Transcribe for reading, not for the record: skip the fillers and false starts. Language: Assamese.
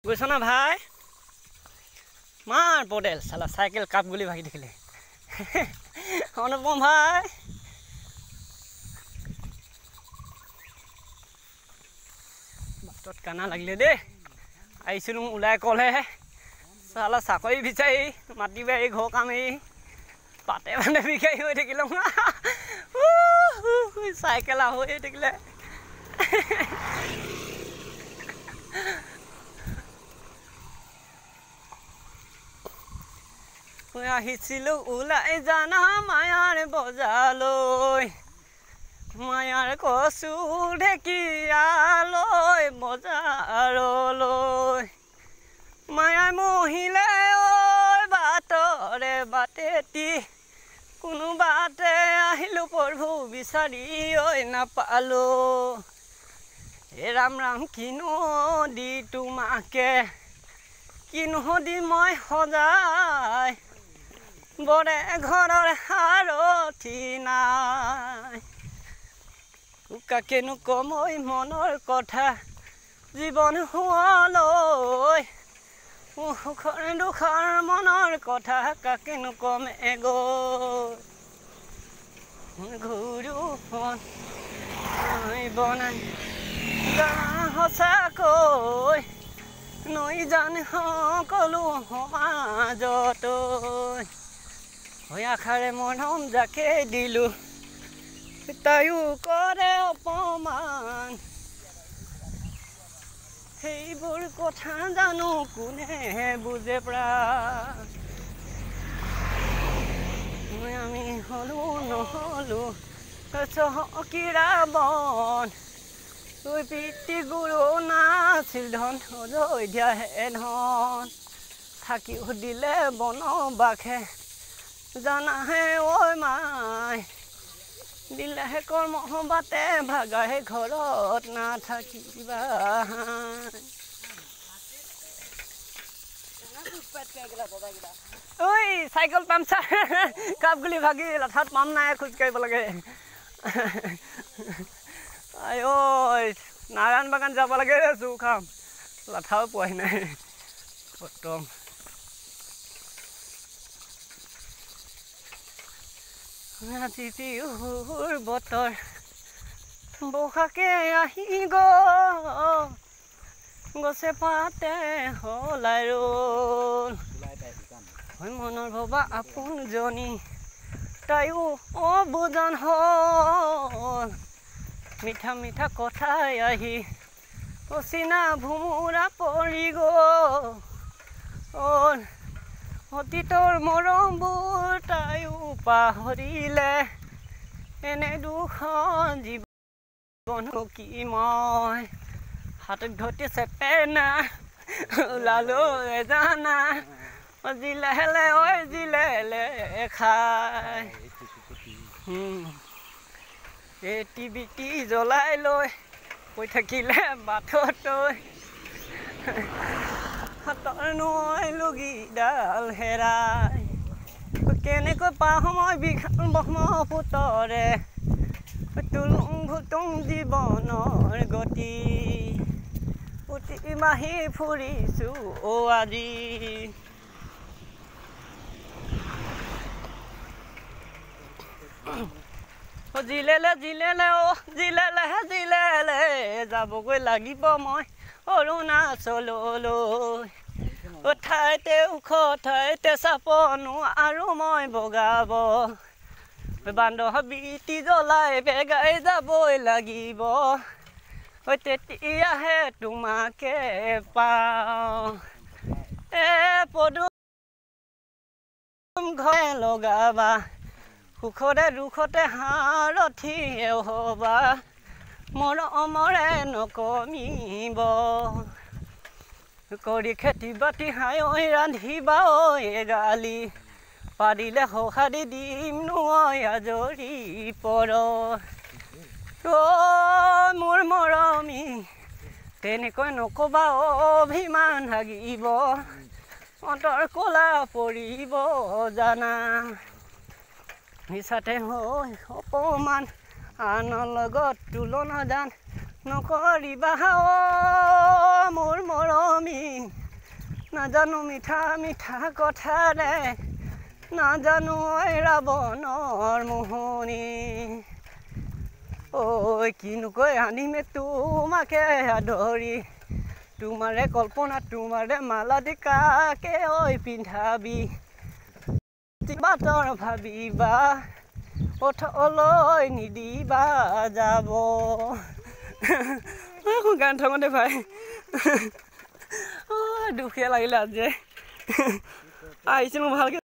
গৈছ না ভাই মাৰ পডেল চালা চাইকেল কাপ গুলি ভাগি থাকিলে অনুপম ভাই বাটত কানা লাগিলে দেই আহিছিলোঁ ওলাই ক'লেহে চালা চাকৰি বিচাৰি মাটি বাৰী ঘৰ কামি পাতে মানে বিকাৰী হৈ থাকিলোঁ চাইকেল হৈ থাকিলে মই আহিছিলোঁ ওলাই জানা মায়াৰ বজাৰলৈ মায়াৰ কচু ঢেকীয়ালৈ বজাৰলৈ মায়াই মহিলে ঐ বাটৰে বাটেতি কোনোবাতে আহিলোঁ প্ৰভু বিচাৰি ঐ নাপালোঁ হে ৰাম ৰাম কিনো দি তোমাকে কিনো দি মই সজাই বৰে ঘৰৰ সাৰথি নাই কাকেনো কম ঐ মনৰ কথা জীৱন হোৱালৈ সুখৰ দুখৰ মনৰ কথা কাকেনো কম ঘূৰু বনাই সঁচাকৈ নৈ জান সকলো সমাজতৈ হৈ আশাৰে মৰম যাকে দিলোঁ তাইও কৰে অপমান সেইবোৰ কথা জানো কোনে বুজে প্ৰাণ আমি হ'লো নহ'লো চহকীৰা বন তুই পিতৃ গুৰু নাছিল ধন হৈ দিয়াহে ধন থাকি সুধিলে বনবাসে জানাহে ঐ মাই দিলেহে কৰ্ম বাটে ভাগাহে ঘৰত নাথাকিবা ঐ চাইকেল পামচাৰ কাপ গুলি ভাগি লাঠাত পাম নাই খোজ কাঢ়িব লাগে আই ঐ নাৰায়ণ বাগান যাব লাগে জোৰ খাম লাঠাও পোৱাহি নাই খতম আজি বিহুৰ বতৰ বহাকে আহি গছে পাতে হলাই ৰল মনৰ ভবা আপোনজনী তাইও অবুজন হ'ল মিঠা মিঠা কথাই আহি অচিনা ভোমোৰা পৰি গ'ল অতীতৰ মৰমবোৰ তাইও পাহৰিলে এনে দুখন জীৱন কি মই হাতত ধতি চেপেনা ওলালো জানা জিলেলে ঐ জিলেলে খাই এটি বিটি জ্বলাই লৈ কৈ থাকিলে বাটতৈ হাতৰ নৈ লুগিডাল হেৰাই কেনেকৈ পাওঁ মই বিঘাল ব্ৰহ্মপুত্ৰৰে তুলুং ভুতুং জীৱনৰ গতি উটি মাহি ফুৰিছোঁ আজি জিলেলে জিলেলে জিলেলেহে জিলেলে যাবগৈ লাগিব মই অৰুণাচললৈ ঠাইতে ওখ ঠাইতে চাপনো আৰু মই বগাব বান্ধৱীটি জ্বলাই বেগাই যাবই লাগিব তেতিয়াহে তোমাকে পাওঁ পদুম ঘৰে লগাবা সুখতে দুখতে সাৰথি হবা মৰমৰে নকমিব কৰি খেতি বাতি হাই ৰান্ধিবা গালি পাৰিলে সহাৰি দিম নৈ আজৰি পৰ মোৰ মৰমী তেনেকৈ নকবা অভিমান ভাগিব অন্তৰ কলা পৰিব জানা মিছাতে হৈ অপমান আনৰ লগত তুলনা জান নকৰিবা মোৰ মৰমী নাজানো মিঠা মিঠা কথাৰে নাজানো ৰাৱণৰ মোহনি ঐ কিনো কৈ আনিমে তোমাকে আদৰি তোমাৰে কল্পনা তোমাৰে মালা দি কাকে ঐ পিন্ধাবি বাটৰ ভাবিবা পথলৈ নিদিবা যাব গান থাকোঁতে ভাই দুখীয়া লাগিলে আজি আহিছিলোঁ ভালকৈ